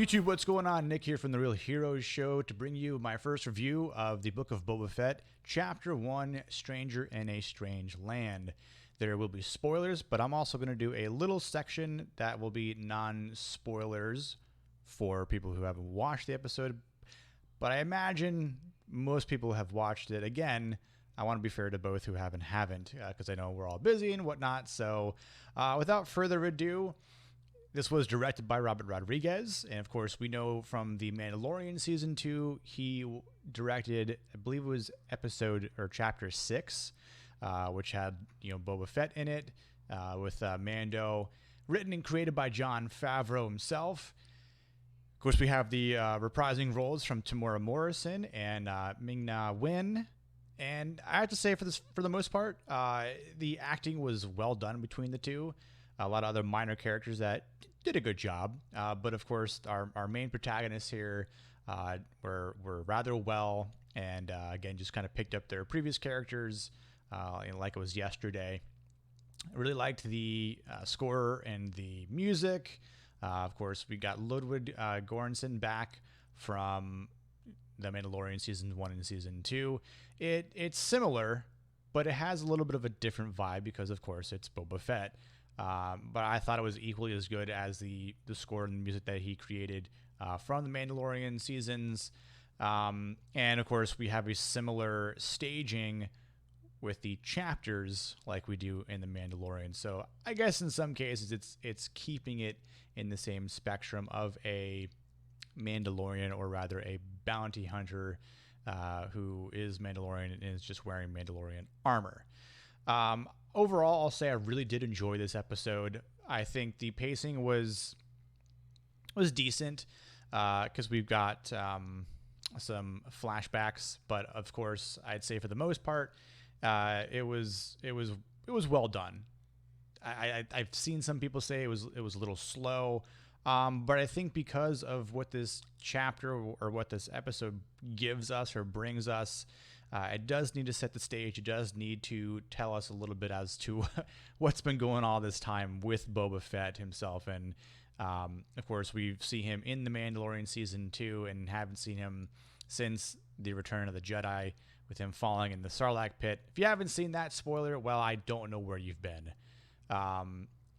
YouTube, what's going on? Nick here from The Real Heroes Show to bring you my first review of the Book of Boba Fett, Chapter 1, Stranger in a Strange Land. There will be spoilers, but I'm also going to do a little section that will be non-spoilers for people who haven't watched the episode. But I imagine most people have watched it. Again, I want to be fair to both who haven't, because I know we're all busy and whatnot. So without further ado, this was directed by Robert Rodriguez, and of course, we know from The Mandalorian Season 2, he directed, I believe it was episode or chapter 6, which had, Boba Fett in it, with Mando, written and created by Jon Favreau himself. Of course, we have the reprising roles from Tamora Morrison and Ming-Na Wen. And I have to say, for the most part, the acting was well done between the two. A lot of other minor characters that did a good job, but of course our main protagonists here were rather well, and again just kind of picked up their previous characters like it was yesterday. I really liked the score and the music. Of course, we got Ludwig Göransson back from The Mandalorian Season 1 and Season 2. It's similar, but it has a little bit of a different vibe because, of course, it's Boba Fett. But I thought it was equally as good as the score and the music that he created from the Mandalorian seasons. And of course, we have a similar staging with the chapters like we do in the Mandalorian. So I guess in some cases it's keeping it in the same spectrum of a Mandalorian, or rather a bounty hunter who is Mandalorian and is just wearing Mandalorian armor. Overall, I'll say I really did enjoy this episode. I think the pacing was decent because we've got some flashbacks, but of course, I'd say for the most part, it was well done. I've seen some people say it was a little slow, but I think because of what this chapter or what this episode gives us or brings us. It does need to set the stage. It does need to tell us a little bit as to what's been going on all this time with Boba Fett himself. And, of course, we see him in The Mandalorian Season 2 and haven't seen him since The Return of the Jedi, with him falling in the Sarlacc pit. If you haven't seen that, spoiler, well, I don't know where you've been.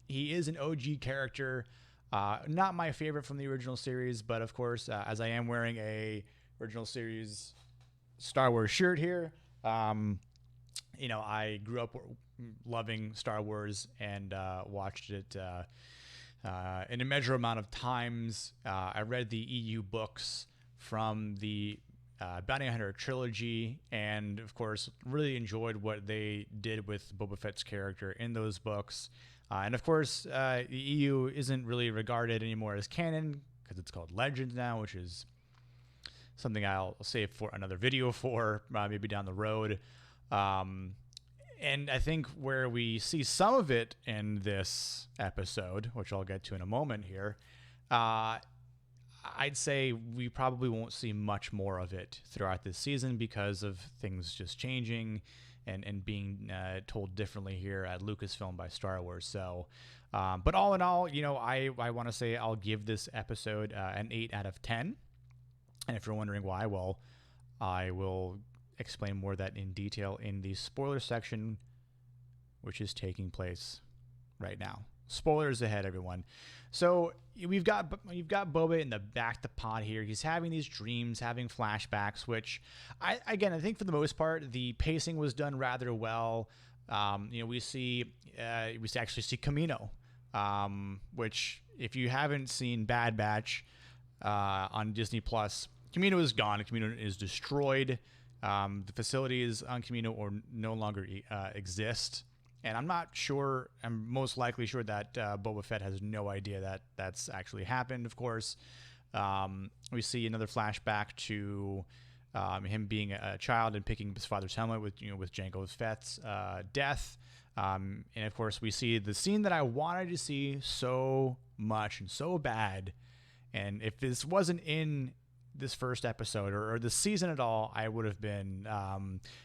He is an OG character. Not my favorite from the original series, but, of course, as I am wearing a original series Star Wars shirt here. I grew up loving Star Wars and watched it in a measurable amount of times. I read the EU books from the Bounty Hunter trilogy, and of course, really enjoyed what they did with Boba Fett's character in those books. And of course, the EU isn't really regarded anymore as canon because it's called Legends now, which is something I'll save for another video for maybe down the road. And I think where we see some of it in this episode, which I'll get to in a moment here, I'd say we probably won't see much more of it throughout this season because of things just changing and being told differently here at Lucasfilm by Star Wars. So, but all in all, I want to say I'll give this episode an 8 out of 10. And if you're wondering why, well, I will explain more of that in detail in the spoiler section, which is taking place right now. Spoilers ahead, everyone. So you've got Boba in the back of the pod here. He's having these dreams, having flashbacks, which I think for the most part the pacing was done rather well. We actually see Camino, which if you haven't seen Bad Batch on Disney Plus, Camino is gone. Camino is destroyed. The facilities on Camino or no longer exist. And I'm not sure, I'm most likely sure that Boba Fett has no idea that that's actually happened, of course. We see another flashback to him being a child and picking up his father's helmet with Jango Fett's death. And of course, we see the scene that I wanted to see so much and so bad. And if this wasn't in this first episode or the season at all, I would have been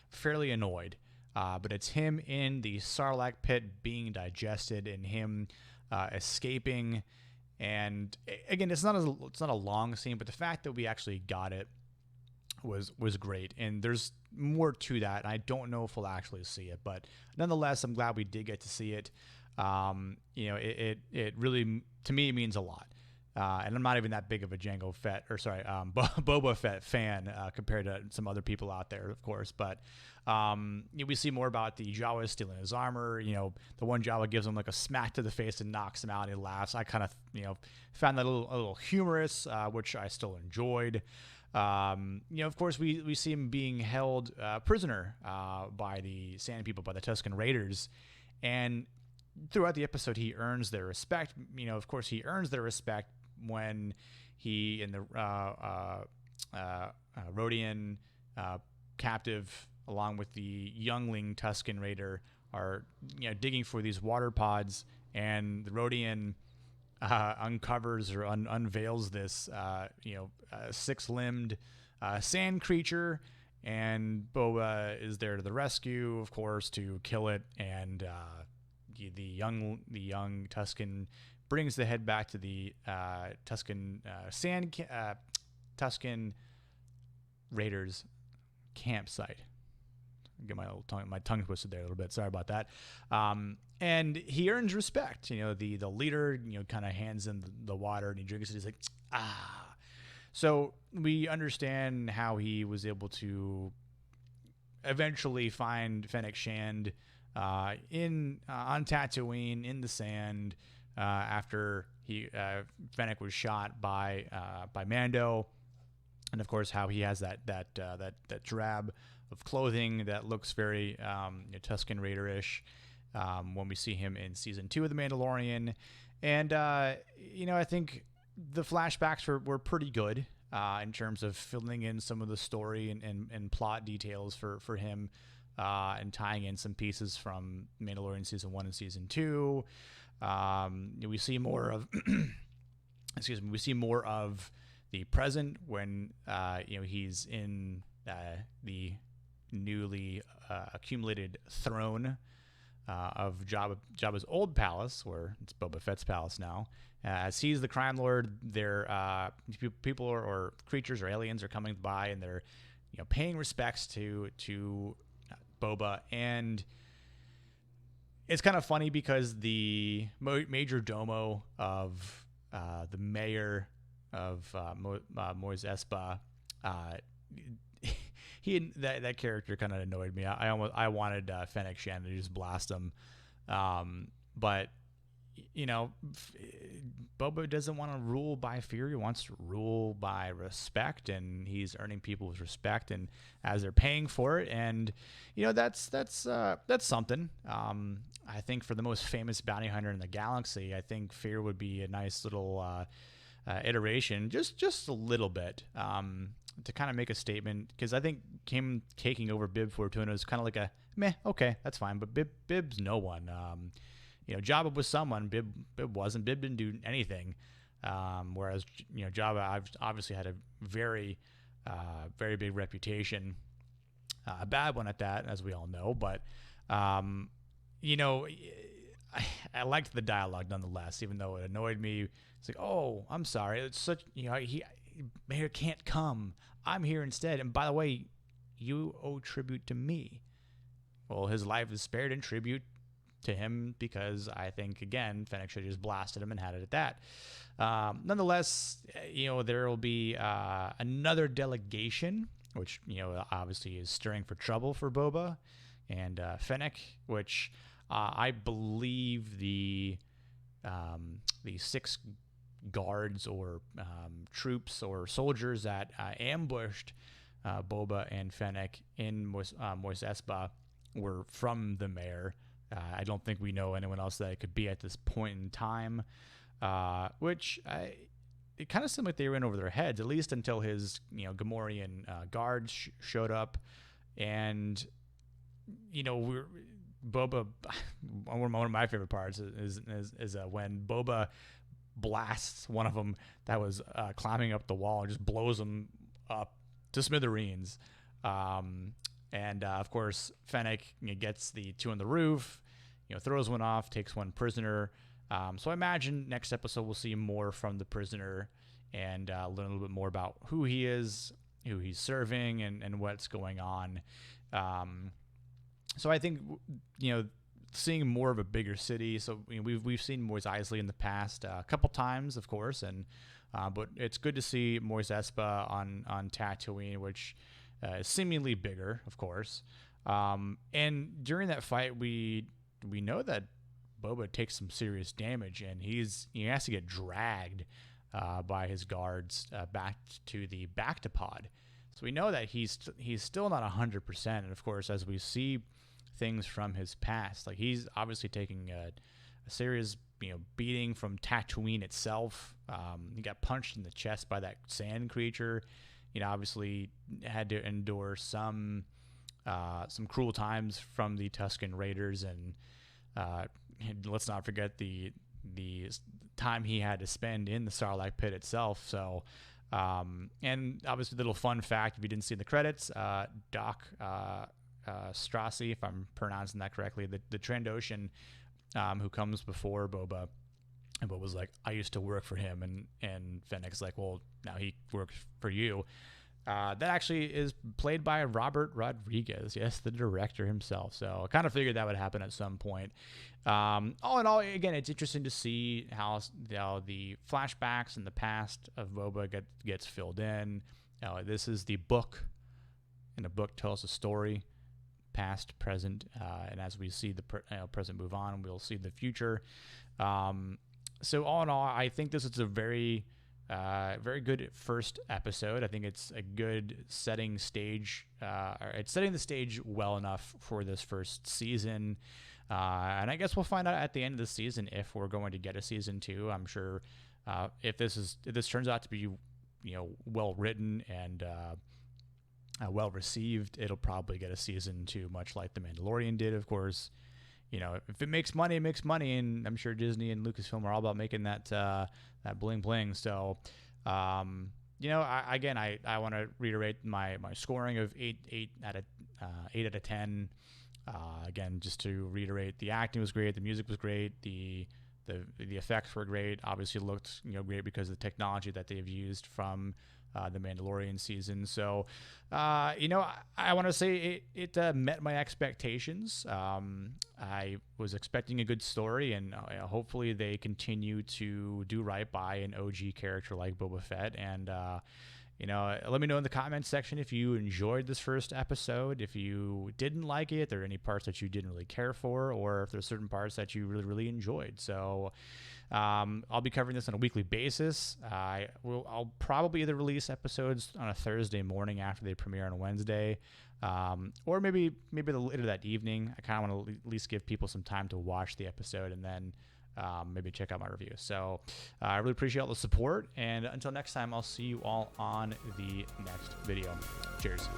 fairly annoyed. But it's him in the Sarlacc pit being digested and him escaping And again, it's not a long scene, but the fact that we actually got it was great. And there's more to that. I don't know if we'll actually see it, but nonetheless, I'm glad we did get to see it. It really, to me, means a lot. And I'm not even that big of a Boba Fett fan compared to some other people out there, of course. But we see more about the Jawas stealing his armor. The one Jawa gives him like a smack to the face and knocks him out, and he laughs. I kind of, found that a little humorous, which I still enjoyed. Of course, we see him being held prisoner by the Sand People, by the Tusken Raiders, and throughout the episode, he earns their respect. Of course, he earns their respect when he and the Rodian captive, along with the youngling Tusken Raider, are digging for these water pods, and the Rodian uncovers or unveils this six-limbed sand creature, and Boba is there to the rescue, of course, to kill it. And the young Tusken brings the head back to the Tusken Tusken Raiders campsite. Get my tongue twisted there a little bit. Sorry about that. And he earns respect. The leader, kind of hands him the water, and he drinks it. He's like, ah. So we understand how he was able to eventually find Fennec Shand on Tatooine in the sand after Fennec was shot by Mando, and of course how he has that drab of clothing that looks very Tusken Raider-ish when we see him in season 2 of The Mandalorian. And I think the flashbacks were pretty good in terms of filling in some of the story and plot details for him, and tying in some pieces from Mandalorian season 1 and season 2. We see more of we see more of the present when he's in the newly accumulated throne of Jabba's old palace, where it's Boba Fett's palace now. As he's the crime lord, people or creatures or aliens are coming by, and they're paying respects to Boba. And it's kind of funny because the major domo of the mayor of Mos Espa, that character kind of annoyed me. I wanted Fennec Shand to just blast him, but Boba doesn't want to rule by fear. He wants to rule by respect, and he's earning people's respect, and as they're paying for it. And that's something. I think for the most famous bounty hunter in the galaxy, I think fear would be a nice little iteration, just a little bit, to kind of make a statement, because I think him taking over Bib Fortuna is kind of like a meh, okay, that's fine, but Bib's no one. Jabba was someone, Bib wasn't. Bib didn't do anything, whereas Jabba obviously had a very very big reputation, a bad one at that, as we all know. But I liked the dialogue nonetheless, even though it annoyed me. It's like, oh, I'm sorry, it's such Mayor can't come, I'm here instead, and by the way, you owe tribute to me. Well, his life is spared in tribute to him, because I think, again, Fennec should have just blasted him and had it at that. Nonetheless, there will be another delegation, which obviously is stirring for trouble for Boba and Fennec, which I believe the 6 guards or troops or soldiers that ambushed Boba and Fennec in Mos Espa were from the mayor. I don't think we know anyone else that it could be at this point in time, which it kind of seemed like they were in over their heads, at least until his Gamorrean guards showed up. And Boba, one of my favorite parts is when Boba blasts one of them that was climbing up the wall and just blows them up to smithereens. And of course, Fennec gets the 2 on the roof, throws one off, takes one prisoner. So I imagine next episode we'll see more from the prisoner and learn a little bit more about who he is, who he's serving, and what's going on. So I think, seeing more of a bigger city. So we've seen Mos Eisley in the past a couple times, of course, and but it's good to see Mos Espa on Tatooine, which is seemingly bigger, of course. And during that fight, we know that Boba takes some serious damage, and he has to get dragged by his guards back to the Bactapod. So we know that he's still not 100%. And of course, as we see things from his past, like he's obviously taking a serious beating from Tatooine itself. He got punched in the chest by that sand creature. Obviously had to endure some cruel times from the Tusken Raiders, and let's not forget the time he had to spend in the Sarlacc pit itself. So, and obviously, little fun fact, if you didn't see the credits, Doc Strassi, if I'm pronouncing that correctly, the Trandoshan who comes before Boba, and Boba's like, I used to work for him, and Fennec's like, well, now he works for you. That actually is played by Robert Rodriguez, yes, the director himself. So I kind of figured that would happen at some point. All in all, again, it's interesting to see how the flashbacks in the past of Boba gets filled in. This is the book, and the book tells a story, past, present, and as we see the present move on, we'll see the future. So all in all, I think this is a very good first episode. I think it's a good setting stage. It's setting the stage well enough for this first season. And I guess we'll find out at the end of the season if we're going to get a season 2. I'm sure if this turns out to be well written and well received, it'll probably get a season 2, much like The Mandalorian did, of course. If it makes money, it makes money, and I'm sure Disney and Lucasfilm are all about making that bling bling. So, I want to reiterate my scoring of 8 out of 10. Again, just to reiterate, the acting was great, the music was great, the effects were great. Obviously, it looked great because of the technology that they've used from the Mandalorian season. So, I want to say it met my expectations. I was expecting a good story, and hopefully they continue to do right by an OG character like Boba Fett. And, let me know in the comments section if you enjoyed this first episode, if you didn't like it, if there are any parts that you didn't really care for, or if there's certain parts that you really, really enjoyed. So, I'll be covering this on a weekly basis. I'll probably either release episodes on a Thursday morning after they premiere on a Wednesday, or maybe later that evening. I kind of want to at least give people some time to watch the episode and then maybe check out my review. So I really appreciate all the support, and until next time, I'll see you all on the next video. Cheers.